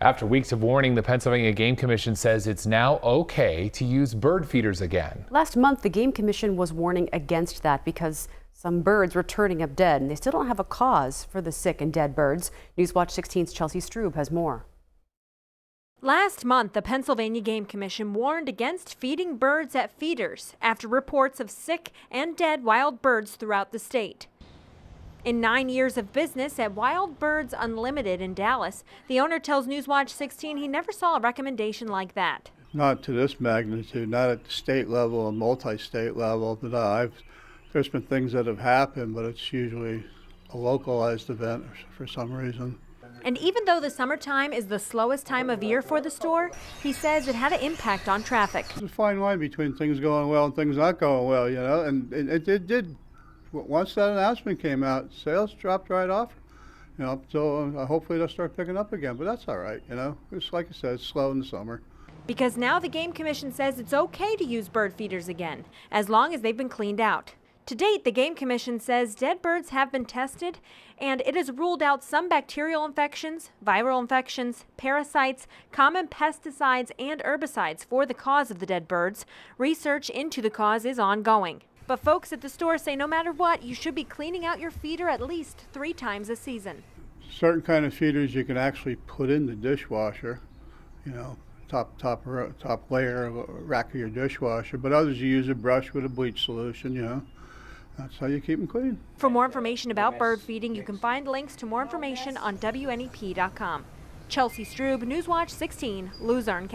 After weeks of warning, the Pennsylvania Game Commission says it's now okay to use bird feeders again. Last month, the Game Commission was warning against that because some birds were turning up dead, and they still don't have a cause for the sick and dead birds. Newswatch 16's Chelsea Strube has more. Last month, the Pennsylvania Game Commission warned against feeding birds at feeders after reports of sick and dead wild birds throughout the state. In 9 years of business at Wild Birds Unlimited in Dallas, the owner tells Newswatch 16 he never saw a recommendation like that. Not to this magnitude, not at the state level and multi-state level, but there's been things that have happened, but it's usually a localized event for some reason. And even though the summertime is the slowest time of year for the store, he says it had an impact on traffic. It's a fine line between things going well and things not going well, you know, and it did. Once that announcement came out, sales dropped right off, you know, so hopefully they'll start picking up again, but that's all right, you know. It's like I said, it's slow in the summer. Because now the Game Commission says it's okay to use bird feeders again, as long as they've been cleaned out. To date, the Game Commission says dead birds have been tested, and it has ruled out some bacterial infections, viral infections, parasites, common pesticides, and herbicides for the cause of the dead birds. Research into the cause is ongoing. But folks at the store say no matter what, you should be cleaning out your feeder at least 3 times a season. Certain kind of feeders you can actually put in the dishwasher, you know, top layer rack of your dishwasher, but others you use a brush with a bleach solution, you know. That's how you keep them clean. For more information about bird feeding, you can find links to more information on WNEP.com. Chelsea Strube, Newswatch 16, Luzerne-County.